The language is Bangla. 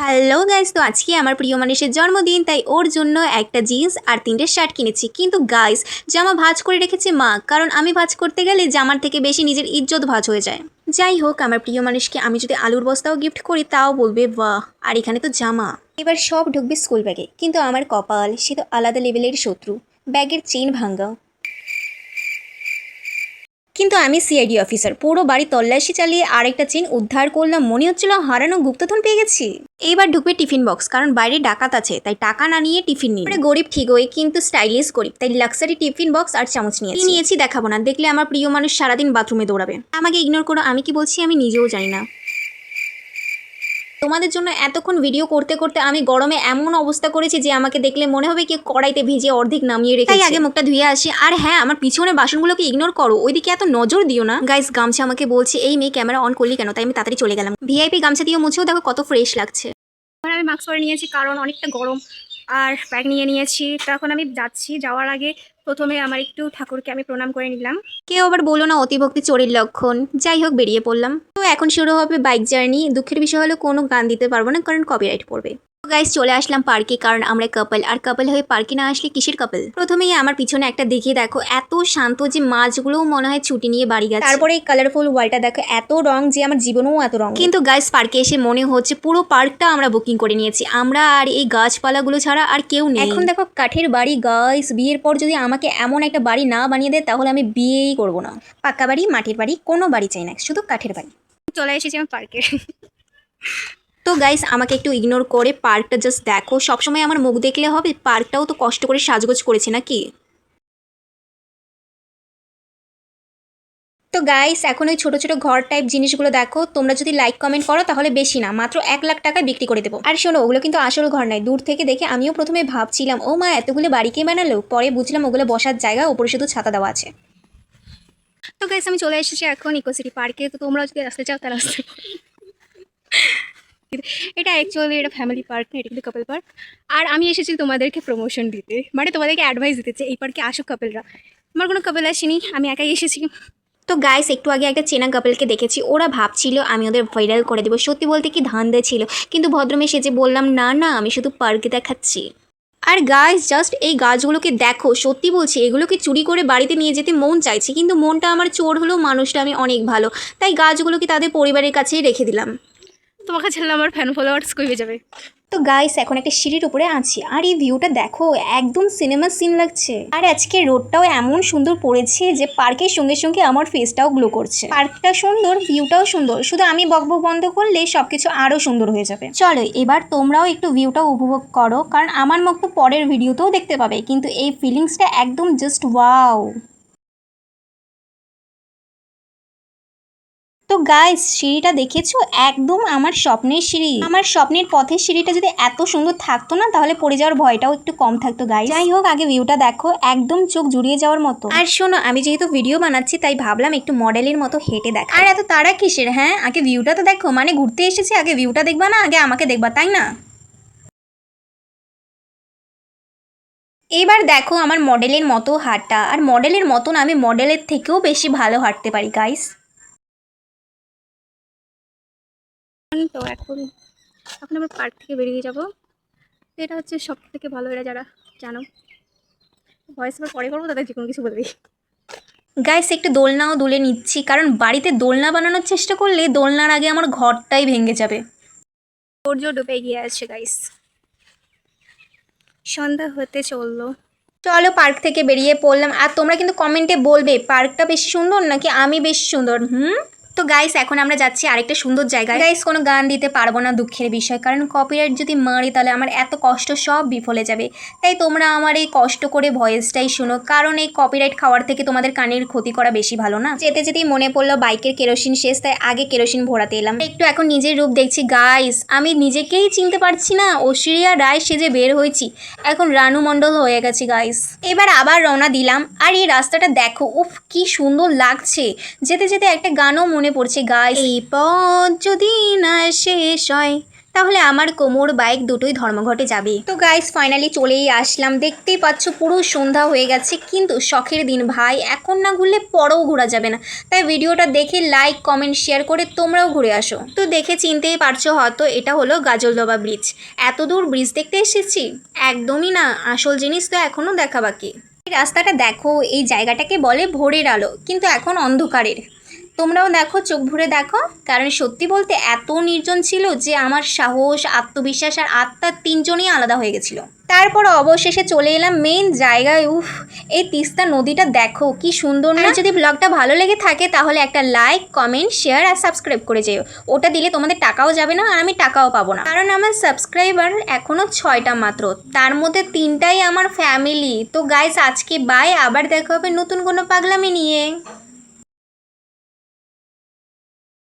হ্যালো গাইস, তো আজকে আমার প্রিয় মানুষের জন্মদিন, তাই ওর জন্য একটা জিন্স আর 3টে শার্ট কিনেছি। কিন্তু গাইস, জামা ভাঁজ করে রেখেছে মা, কারণ আমি ভাঁজ করতে গেলে জামার থেকে বেশি নিজের ইজ্জত ভাঁজ হয়ে যায়। যাই হোক, আমার প্রিয় মানুষকে আমি যদি আলুর বস্তাও গিফট করি তাও বলবে বাহ, আর এখানে তো জামা। এবার সব ঢুকবে স্কুল ব্যাগে, কিন্তু আমার কপাল সে তো আলাদা লেভেলের শত্রু, ব্যাগের চেইন ভাঙ্গা। কিন্তু আমি সিআইডি অফিসার, পুরো বাড়ি তল্লাশি চালিয়ে আরেকটা চেন উদ্ধার করলাম, মনে হচ্ছিল হারানো গুপ্তধন পেয়ে গেছি। এইবার ঢুকবে টিফিন বক্স, কারণ বাইরে ডাকাত আছে, তাই টাকা না নিয়ে টিফিন নিয়ে। গরিব ঠিকই, কিন্তু স্টাইলিশ গরিব, তাই লাক্সারি টিফিন বক্স আর চামচ নিয়েছি দেখাবো না, দেখলে আমার প্রিয় মানুষ সারাদিন বাথরুমে দৌড়াবে। আমাকে ইগনোর করো, আমি কি বলছি আমি নিজেও জানি না। তোমাদের জন্য এতক্ষণ ভিডিও করতে করতে আমি গরমে এমন অবস্থা করেছি যে আমাকে দেখলে মনে হবে কি কড়াইতে ভেজে অর্ধেক নামিয়ে রেখে। তাই আগে মুখটা ধুয়ে আসি। আর হ্যাঁ, আমার পিছনে বাসনগুলোকে ইগনোর করো, ওইদিকে এত নজর দিও না। গাইস, গামছা আমাকে বলছে এই মেয়ে ক্যামেরা অন করলি কেন, তাই আমি তাড়াতাড়ি চলে গেলাম। ভিআইপি গামছা দিয়ে মুছেও দেখো কত ফ্রেশ লাগছে। এখন আমি মাস্ক পরে নিয়েছি কারণ অনেকটা গরম, আর ব্যাগ নিয়ে নিয়েছি। তো এখন আমি যাচ্ছি, যাওয়ার আগে প্রথমে আমার একটু ঠাকুরকে আমি প্রণাম করে নিলাম। কেউ আবার বলো না অতিভক্তি চোরের লক্ষণ। যাই হোক, বেরিয়ে পড়লাম। তো এখন শুরু হবে বাইক জার্নি। দুঃখের বিষয় হলো কোনো গান দিতে পারবো না, কারণ কপিরাইট পড়বে। গাইস, চলে আসলাম পার্কে, কারণ আমরা কাপল, আর কাপল হয়ে পার্কে না আসলে কিসের কাপল। প্রথমেই আমার পিছনে একটা দেখে দেখো, এত শান্ত যে মাছগুলোও মনে হয় ছুটি নিয়ে বাড়ি গেছে। তারপরে এই কালারফুল ওয়ালটা দেখো, এত রং যে আমার জীবনেও এত রং। কিন্তু গাইস, পার্কে এসে মনে হচ্ছে পুরো পার্কটা আমরা বুকিং করে নিয়েছি, আমরা আর এই গাছপালাগুলো ছাড়া আর কেউ নেই। এখন দেখো কাঠের বাড়ি। গাইস, বিয়ের পর যদি আমাকে এমন একটা বাড়ি না বানিয়ে দেয় তাহলে আমি বিয়েই করবো না। পাকা বাড়ি, মাটির বাড়ি, কোনো বাড়ি চাই না, শুধু কাঠের বাড়ি। চলে এসেছি আমি পার্কে। তো গাইস, আমাকে একটু ইগনোর করে পার্কটা জাস্ট দেখো। সবসময় আমার মুখ দেখলে হবে? পার্কটাও তো কষ্ট করে সাজগোজ করেছে নাকি। তো গাইস, এখন ওই ছোট ছোট ঘর টাইপ জিনিসগুলো দেখো। তোমরা যদি লাইক কমেন্ট করো তাহলে বেশি না, মাত্র 1 লাখ টাকায় বিক্রি করে দেবো। আর শোনো, ওগুলো কিন্তু আসল ঘর নয়। দূর থেকে দেখে আমিও প্রথমে ভাবছিলাম ও মা, এতগুলো বাড়ি কে বানালো, পরে বুঝলাম ওগুলো বসার জায়গা, উপরে শুধু ছাতা দেওয়া আছে। তো গাইস, আমি চলে এসেছি এখন ইকোসিটি পার্কে। তো তোমরা যদি আসতে চাও তাহলে আসতে পারো। এটা অ্যাকচুয়ালি এটা ফ্যামিলি পার্ক না, এটা কিন্তু কাপল পার্ক। আর আমি এসেছি তোমাদেরকে প্রমোশন দিতে, মানে তোমাদেরকে অ্যাডভাইস দিতে যে এই পার্কে আসো কাপলরা। আমার কোনো কাপল আসেনি, আমি একাই এসেছি। তো গাইস, একটু আগে একটা চেনা কাপলকে দেখেছি, ওরা ভাবছিল আমি ওদের ভাইরাল করে দেবো। সত্যি বলতে কি ধান্দা ছিল, কিন্তু ভদ্রমে সেজে বললাম না না, আমি শুধু পার্কে দেখাচ্ছি। আর গাইস, জাস্ট এই গাছগুলোকে দেখো, সত্যি বলছি এগুলোকে চুরি করে বাড়িতে নিয়ে যেতে মন চাইছে, কিন্তু মনটা আমার চোর হলেও মানুষটা আমি অনেক ভালো, তাই গাছগুলোকে তাদের পরিবারের কাছেই রেখে দিলাম। তোমাকে ছাড়লে আমার ফ্যান ফলোয়ার্স কমে যাবে। তো গাইস, এখন একটা সিঁড়ির উপরে আছি, আর এই ভিউটা দেখো, একদম সিনেমা সিন লাগছে। আর আজকে রোডটাও এমন সুন্দর পড়েছে যে পার্কের সঙ্গে সঙ্গে আমার ফেসটাও গ্লো করছে। পার্কটা সুন্দর, ভিউটাও সুন্দর, শুধু আমি বকবক বন্ধ করলে সবকিছু আরো সুন্দর হয়ে যাবে। চলো এবার তোমরাও একটু ভিউটা উপভোগ করো, কারণ আমার মুখ তো পরের ভিডিওতেও দেখতে পাবে, কিন্তু এই ফিলিংসটা একদম জাস্ট ওয়াও। তো গাইস, সিঁড়িটা দেখেছো? একদম আমার স্বপ্নের সিঁড়ি। আমার স্বপ্নের পথের সিঁড়িটা যদি এত সুন্দর থাকতো না, তাহলে পড়ে যাওয়ার ভয়টাও একটু কম থাকতো গাইস। যাই হোক, আগে ভিউটা দেখো, একদম চোখ জুড়িয়ে যাওয়ার মতো। আর শোনো, আমি যেহেতু ভিডিও বানাচ্ছি তাই ভাবলাম একটু মডেলের মতো হেঁটে দেখ। আর এত তাড়া কিসের? হ্যাঁ, আগে ভিউটা তো দেখো, মানে ঘুরতে এসেছি, আগে ভিউটা দেখবা না, আগে আমাকে দেখবা, তাই না? এবার দেখো আমার মডেলের মতো হাঁটা, আর মডেলের মতন আমি মডেলের থেকেও বেশি ভালো হাঁটতে পারি গাইস। তো এখন এখন আমরা পার্ক থেকে বেরিয়ে যাব। এটা হচ্ছে সব থেকে ভালো, এরা যারা জানো। ভয়েস ওভার পরে করবো, তাদের যে কোনো কিছু বলবি। গাইস, একটু দোলনাও দুলে নিচ্ছি, কারণ বাড়িতে দোলনা বানানোর চেষ্টা করলে দোলনার আগে আমার ঘরটাই ভেঙে যাবে। সূর্য ডুবে গিয়ে আছে গাইস, সন্ধ্যা হতে চললো। চলো পার্ক থেকে বেরিয়ে পড়লাম। আর তোমরা কিন্তু কমেন্টে বলবে পার্কটা বেশি সুন্দর নাকি আমি বেশি সুন্দর। তো গাইস, এখন আমরা যাচ্ছি আরেকটা সুন্দর জায়গায়। গাইস, কোনো গান দিতে পারবো না, দুঃখের বিষয়, কারণ কপিরাইট যদি মারি তাহলে আমার এত কষ্ট সব বিফলে যাবে। তাই তোমরা আমার এই কষ্ট করে ভয়েসটাই শুনো, কারণ এই কপিরাইট খাওয়ার থেকে তোমাদের কানের ক্ষতি করা বেশি ভালো না। যেতে যেতেই মনে পড়লো বাইকের কেরোসিন শেষ, তাই আগে কেরোসিন ভরাতে এলাম। একটু এখন নিজের রূপ দেখছি গাইস, আমি নিজেকেই চিনতে পারছি না। ঐশ্বরিয়া রায় সেজে বের হয়েছি, এখন রানু মণ্ডল হয়ে গেছি গাইস। এবার আবার রওনা দিলাম। আর এই রাস্তাটা দেখো, উফ কি সুন্দর লাগছে। যেতে যেতে একটা গানও মনে পড়ছে গাইস, এই পথ যদি না শেষ হয় তাহলে আমার কোমর বাইক দুটোই ধর্মঘটে যাবে। তো গাইস ফাইনালি চলেই আসলাম, দেখতেই পাচ্ছ পুরো সন্ধ্যা হয়ে গেছে, কিন্তু শখের দিন ভাই, এখন না ঘুরলে পরেও ঘোরা যাবে না। তাই ভিডিওটা দেখে লাইক কমেন্ট শেয়ার করে তোমরাও ঘুরে আসো। তো দেখে চিনতেই পারছো হয়তো এটা হলো গাজলডোবা ব্রিজ। এত দূর ব্রিজ দেখতে এসেছি? একদমই না, আসল জিনিস তো এখনও দেখা বাকি। এই রাস্তাটা দেখো, এই জায়গাটাকে বলে ভোরের আলো, কিন্তু এখন অন্ধকারের। তোমরাও দেখো, চোখ ভরে দেখো, কারণ সত্যি বলতে এত নির্জন ছিল যে আমার সাহস, আত্মবিশ্বাস আর আত্মা তিনজনই আলাদা হয়ে গেছিল। তারপর অবশেষে চলে এলাম মেইন জায়গায়। উফ, এই তিস্তা নদীটা দেখো কি সুন্দর না? যদি ব্লগটা ভালো লেগে থাকে তাহলে একটা লাইক কমেন্ট শেয়ার আর সাবস্ক্রাইব করে যেও। ওটা দিলে তোমাদের টাকাও যাবে না আর আমি টাকাও পাবো না, কারণ আমার সাবস্ক্রাইবার এখনও 6টা মাত্র, তার মধ্যে 3টাই আমার ফ্যামিলি। তো গাইস আজকে বাই, আবার দেখা হবে নতুন কোনো পাগলামি নিয়ে।